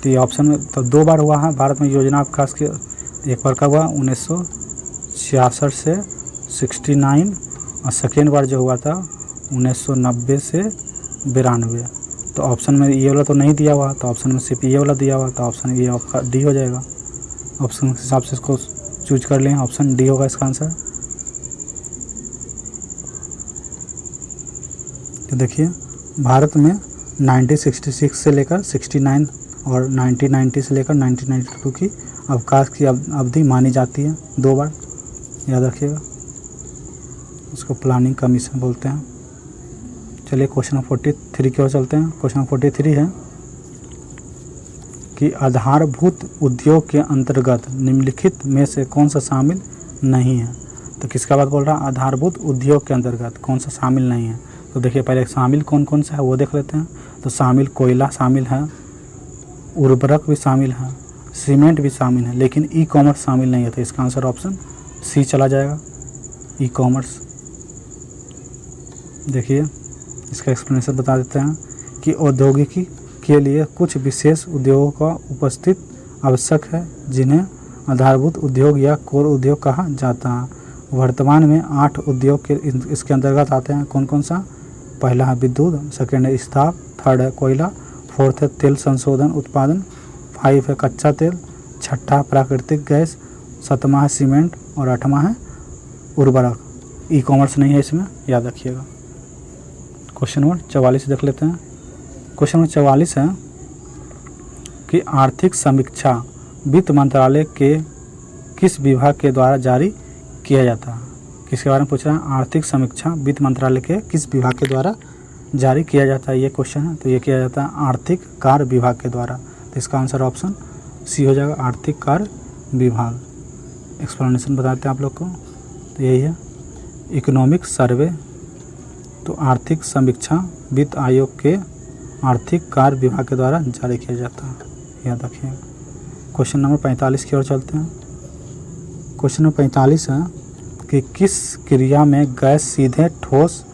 तो ये ऑप्शन में तो 2 बार हुआ है भारत में योजना अवकाश के। एक बार का हुआ 1966 से 69, और सेकेंड बार जो हुआ था 1990 से 92। तो ऑप्शन में ये वाला तो नहीं दिया हुआ, तो ऑप्शन में सिर्फ ये वाला दिया हुआ, तो ऑप्शन ये आपका डी हो जाएगा। ऑप्शन के हिसाब से इसको चूज कर लें, ऑप्शन डी होगा इसका आंसर। तो देखिए भारत में 1966 से लेकर 69 और 1990 से लेकर 1992 की अवकाश की अवधि मानी जाती है 2 बार। याद रखिएगा, इसको प्लानिंग कमीशन बोलते हैं। चलिए क्वेश्चन 43 की ओर चलते हैं। क्वेश्चन 43 है कि आधारभूत उद्योग के अंतर्गत निम्नलिखित में से कौन सा शामिल नहीं है। तो किसका बात बोल रहा है, आधारभूत उद्योग के अंतर्गत कौन सा शामिल नहीं है। तो देखिए पहले शामिल कौन कौन सा है वो देख लेते हैं। तो शामिल कोयला शामिल है, उर्वरक भी शामिल है, सीमेंट भी शामिल है, लेकिन ई कॉमर्स शामिल नहीं है। तो इसका आंसर ऑप्शन सी चला जाएगा, ई कॉमर्स। देखिए इसका एक्सप्लेनेशन बता देते हैं कि औद्योगिकी के लिए कुछ विशेष उद्योगों का उपस्थित आवश्यक है जिन्हें आधारभूत उद्योग या कोर उद्योग कहा जाता है। वर्तमान में 8 उद्योग के इसके अंतर्गत आते हैं। कौन कौन सा, पहला है विद्युत, सेकेंड है इस्पात, थर्ड है कोयला, फोर्थ है तेल संशोधन उत्पादन, 5 है कच्चा तेल, छठा प्राकृतिक गैस, 7वां है सीमेंट, और 8वां है उर्वरक। ई कॉमर्स नहीं है इसमें, याद रखिएगा। क्वेश्चन नंबर 44 देख लेते हैं। क्वेश्चन नंबर 44 है कि आर्थिक समीक्षा वित्त मंत्रालय के किस विभाग के द्वारा जारी किया जाता है। किसके बारे में पूछ रहा है, आर्थिक समीक्षा वित्त मंत्रालय के किस विभाग के द्वारा जारी किया जाता है, ये क्वेश्चन है। तो ये किया जाता है आर्थिक कार्य विभाग के द्वारा। तो इसका आंसर ऑप्शन सी हो जाएगा, आर्थिक कार्य विभाग। एक्सप्लेनेशन बताते हैं आप लोग को। तो यही है इकोनॉमिक सर्वे, तो आर्थिक समीक्षा वित्त आयोग के आर्थिक कार्य विभाग के द्वारा जारी किया जाता है, याद रखिएगा। क्वेश्चन नंबर 45 की ओर चलते हैं। क्वेश्चन नंबर 45 है कि किस क्रिया में गैस सीधे ठोस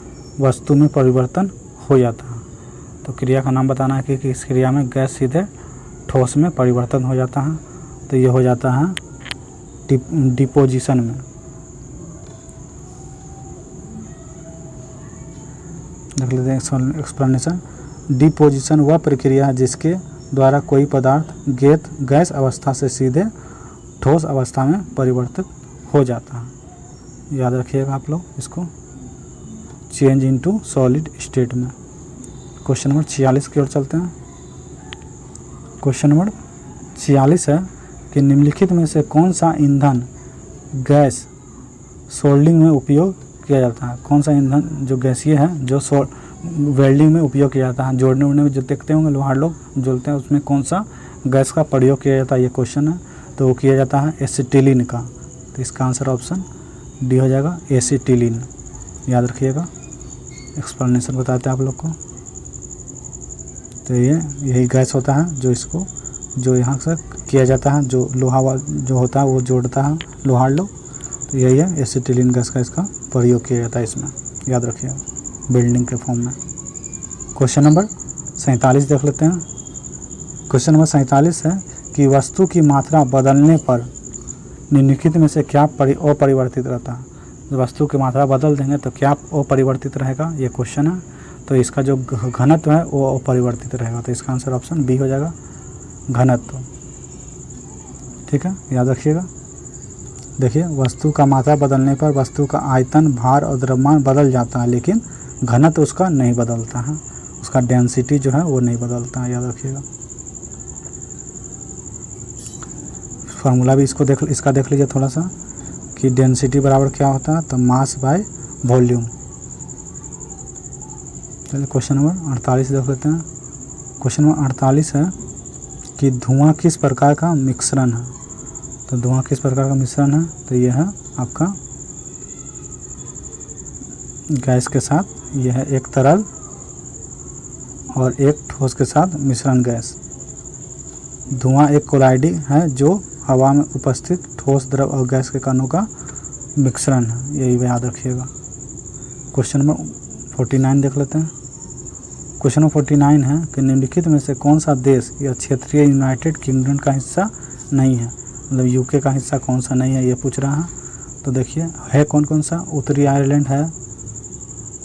वस्तु में परिवर्तन हो जाता है। तो क्रिया का नाम बताना है कि किस क्रिया में गैस सीधे ठोस में परिवर्तन हो जाता है। तो ये हो जाता है डिपोजिशन में। देख लेते हैं एक्सप्लेनेशन। डिपोजिशन वह प्रक्रिया है जिसके द्वारा कोई पदार्थ गैस अवस्था से सीधे ठोस अवस्था में परिवर्तित हो जाता है। याद रखिएगा आप लोग इसको, चेंज इनटू सॉलिड स्टेट में। क्वेश्चन नंबर 46 की ओर चलते हैं। क्वेश्चन नंबर 46 है कि निम्नलिखित में से कौन सा ईंधन गैस सोल्डिंग में उपयोग किया जाता है। कौन सा ईंधन जो गैसीय है जो वेल्डिंग में उपयोग किया जाता है, जोड़ने उड़ने में जो देखते होंगे लोहार लोग जोड़ते हैं, उसमें कौन सा गैस का प्रयोग किया जाता है, ये क्वेश्चन है। तो वो किया जाता है एसिटिलीन का। तो इसका आंसर ऑप्शन डी हो जाएगा, एसिटिलीन। याद रखिएगा, एक्सप्लेनेशन बताते हैं आप लोग को। तो यही गैस होता है जो यहाँ से किया जाता है, जो लोहा जो होता है वो जोड़ता है लोहार लोग। तो यही है एसिटिलीन गैस का इसका प्रयोग किया जाता है इसमें, याद रखिएगा, बिल्डिंग के फॉर्म में। क्वेश्चन नंबर 47 देख लेते हैं। क्वेश्चन नंबर 47 है कि वस्तु की मात्रा बदलने पर निम्नलिखित में से क्या अपरिवर्तित रहता है। जब वस्तु की मात्रा बदल देंगे तो क्या अपरिवर्तित रहेगा, ये क्वेश्चन है। तो इसका जो घनत्व है वो अपरिवर्तित रहेगा। तो इसका आंसर ऑप्शन बी हो जाएगा, घनत्व। ठीक है, याद रखिएगा। देखिए, वस्तु का मात्रा बदलने पर वस्तु का आयतन, भार और द्रव्यमान बदल जाता है, लेकिन घनत्व उसका नहीं बदलता है, उसका डेंसिटी जो है वो नहीं बदलता है, याद रखिएगा। फार्मूला भी इसका देख लीजिए थोड़ा सा कि डेंसिटी बराबर क्या होता है, तो मास बाय वॉल्यूम। चलिए क्वेश्चन नंबर 48 देख लेते हैं। क्वेश्चन नंबर 48 है कि धुआं किस प्रकार का मिश्रण है। तो धुआं किस प्रकार का मिश्रण है, तो यह है आपका गैस के साथ, यह है एक तरल और एक ठोस के साथ मिश्रण गैस। धुआं एक कोलाइडी है जो हवा में उपस्थित ठोस, द्रव और गैस के कणों का मिश्रण है, यही याद रखिएगा। क्वेश्चन नंबर 49 देख लेते हैं। क्वेश्चन नंबर 49 है कि निम्नलिखित में से कौन सा देश या क्षेत्रीय यूनाइटेड किंगडम का हिस्सा नहीं है, मतलब यूके का हिस्सा कौन सा नहीं है ये पूछ रहा है। तो देखिए है कौन कौन सा, उत्तरी आयरलैंड है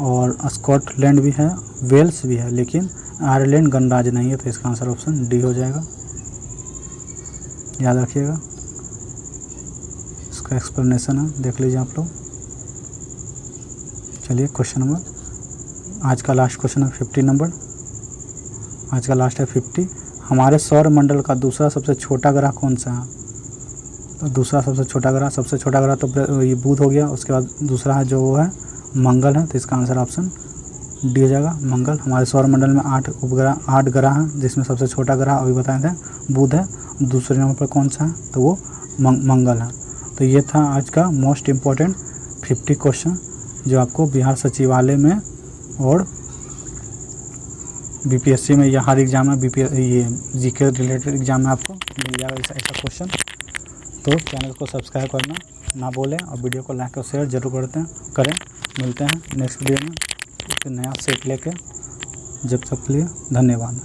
और स्कॉटलैंड भी है, वेल्स भी है, लेकिन आयरलैंड गणराज्य नहीं है, तो इसका आंसर ऑप्शन डी हो जाएगा, याद रखिएगा। इसका एक्सप्लेनेशन है, देख लीजिए आप लोग। चलिए क्वेश्चन नंबर, आज का लास्ट क्वेश्चन है 50 नंबर, आज का लास्ट है 50। हमारे सौर मंडल का दूसरा सबसे छोटा ग्रह कौन सा है। तो दूसरा सबसे छोटा ग्रह तो ये बुध हो गया, उसके बाद दूसरा है जो वो है मंगल है, तो इसका आंसर ऑप्शन डी हो जाएगा, मंगल। हमारे सौर मंडल में 8 ग्रह हैं, जिसमें सबसे छोटा ग्रह अभी बताए थे बुध है, दूसरे नंबर पर कौन सा है, तो वो मंगल है। तो ये था आज का मोस्ट इम्पोर्टेंट 50 क्वेश्चन जो आपको बिहार सचिवालय में और बीपीएससी में या हर एग्जाम में ये जीके रिलेटेड एग्जाम में आपको मिल जाएगा ऐसा क्वेश्चन। तो चैनल को सब्सक्राइब करना ना भूलें और वीडियो को लाइक और शेयर जरूर करें। मिलते हैं नेक्स्ट वीडियो में एक नया सेट लेके, जब तक के लिए धन्यवाद।